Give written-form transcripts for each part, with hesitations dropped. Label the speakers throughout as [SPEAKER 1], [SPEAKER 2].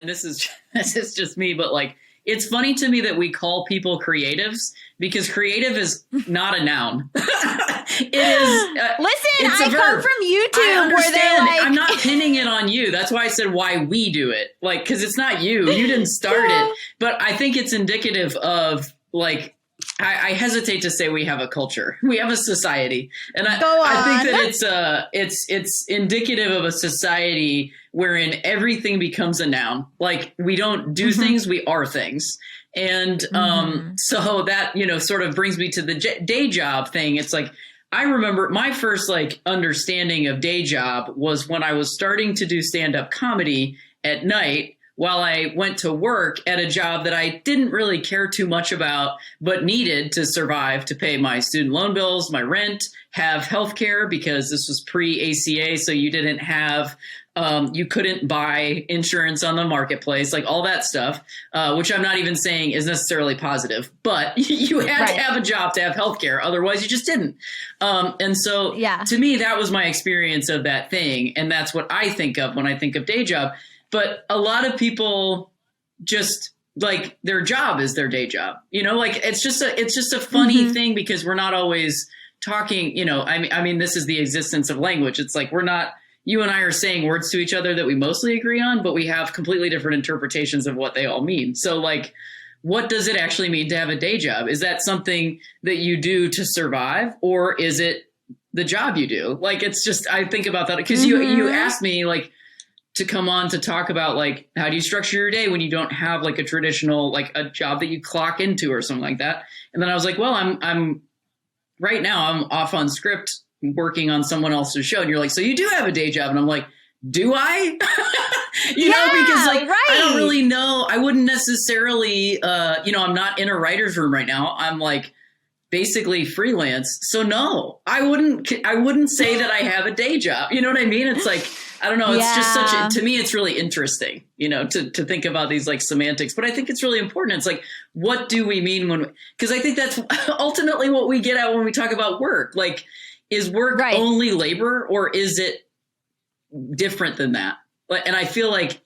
[SPEAKER 1] this is this is just me, but like it's funny to me that we call people creatives because creative is not a noun. It is.
[SPEAKER 2] Listen,
[SPEAKER 1] it's
[SPEAKER 2] I come from YouTube where they're like,
[SPEAKER 1] I'm not pinning it on you. That's why I said why we do it. Like, because it's not you. You didn't start it. But I think it's indicative of like. I hesitate to say we have a culture. We have a society, and I think that it's indicative of a society wherein everything becomes a noun. Like we don't do things, we are things. And so that, sort of brings me to the day job thing. It's like, I remember my first like understanding of day job was when I was starting to do stand-up comedy at night while I went to work at a job that I didn't really care too much about, but needed to survive, to pay my student loan bills, my rent, have healthcare, because this was pre-ACA. So you didn't have, you couldn't buy insurance on the marketplace, like all that stuff, which I'm not even saying is necessarily positive, but you had to have a job to have healthcare. Otherwise you just didn't. And so to me, that was my experience of that thing. And that's what I think of when I think of day job. But a lot of people just like their job is their day job, like it's just a funny thing because we're not always talking, I mean, this is the existence of language. It's like, you and I are saying words to each other that we mostly agree on, but we have completely different interpretations of what they all mean. So like, what does it actually mean to have a day job? Is that something that you do to survive, or is it the job you do? Like, it's just, I think about that because you asked me like, to come on to talk about like, how do you structure your day when you don't have like a traditional, like a job that you clock into or something like that. And then I was like, well, I'm right now I'm off on script working on someone else's show. And you're like, so you do have a day job. And I'm like, do I? Because like, I don't really know. I wouldn't necessarily, I'm not in a writer's room right now. I'm like basically freelance. So no, I wouldn't say that I have a day job. You know what I mean? It's like, I don't know. It's just to me, it's really interesting, to think about these like semantics, but I think it's really important. It's like, what do we mean because I think that's ultimately what we get at when we talk about work. Like, is work only labor, or is it different than that? And I feel like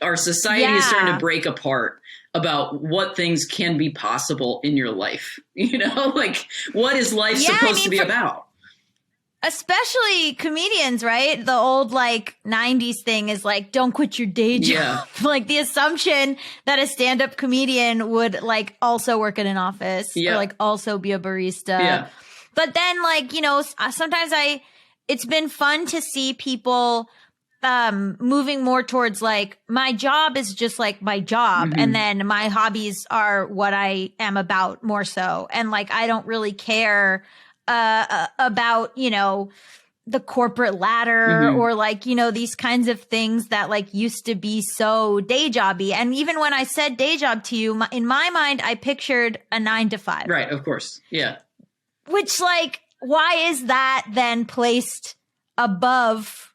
[SPEAKER 1] our society is starting to break apart about what things can be possible in your life. Like what is life supposed to be about?
[SPEAKER 2] Especially comedians, right? The old like 90s thing is like, don't quit your day job. Like the assumption that a stand-up comedian would like also work in an office or like also be a barista. Yeah. But then like, sometimes it's been fun to see people moving more towards like, my job is just like my job. And then my hobbies are what I am about more so. And like, I don't really care about, the corporate ladder or like, these kinds of things that like used to be so day jobby. And even when I said day job to you, in my mind, I pictured a 9-to-5.
[SPEAKER 1] Right. Of course. Yeah.
[SPEAKER 2] Which like, why is that then placed above,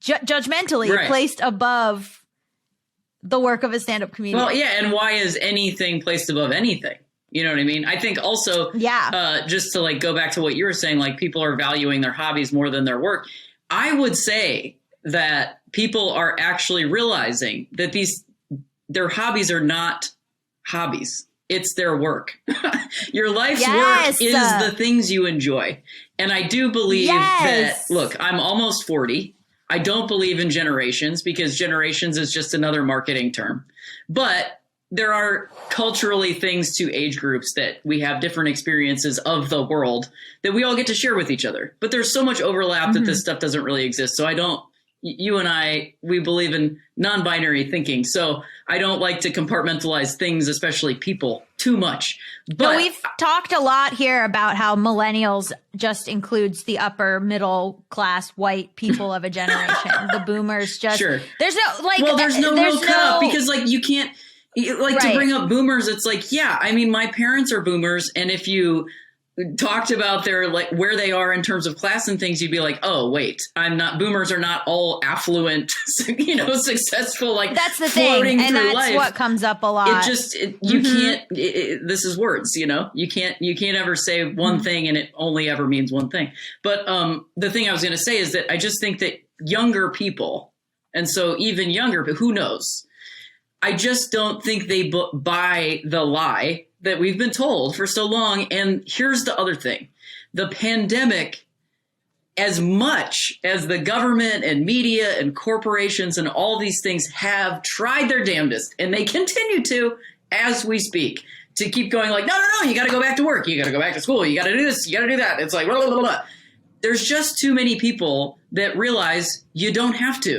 [SPEAKER 2] judgmentally placed above the work of a stand-up comedian?
[SPEAKER 1] Well, yeah. And why is anything placed above anything? You know what I mean? I think also, just to like go back to what you were saying, like people are valuing their hobbies more than their work. I would say that people are actually realizing that their hobbies are not hobbies. It's their work. Your life's work is the things you enjoy. And I do believe that, look, I'm almost 40. I don't believe in generations because generations is just another marketing term. But there are culturally things to age groups that we have different experiences of the world that we all get to share with each other. But there's so much overlap that this stuff doesn't really exist. So you and I, we believe in non-binary thinking. So I don't like to compartmentalize things, especially people, too much. But
[SPEAKER 2] we've talked a lot here about how millennials just includes the upper middle class white people of a generation. The boomers just, there's no like,
[SPEAKER 1] there's no real cutoff because like you can't, to bring up boomers, it's like, I mean, my parents are boomers. And if you talked about their, like where they are in terms of class and things, you'd be like, oh, wait, boomers are not all affluent, successful, like
[SPEAKER 2] that's the thing. And that's life. What comes up a lot.
[SPEAKER 1] You can't, this is words, you can't ever say one thing and it only ever means one thing. But the thing I was going to say is that I just think that younger people, and so even younger, but who knows? I just don't think they buy the lie that we've been told for so long. And here's the other thing. The pandemic, as much as the government and media and corporations and all these things have tried their damnedest, and they continue to as we speak, to keep going like, no, you got to go back to work. You got to go back to school. You got to do this. You got to do that. It's like, blah, blah, blah, blah. There's just too many people that realize you don't have to.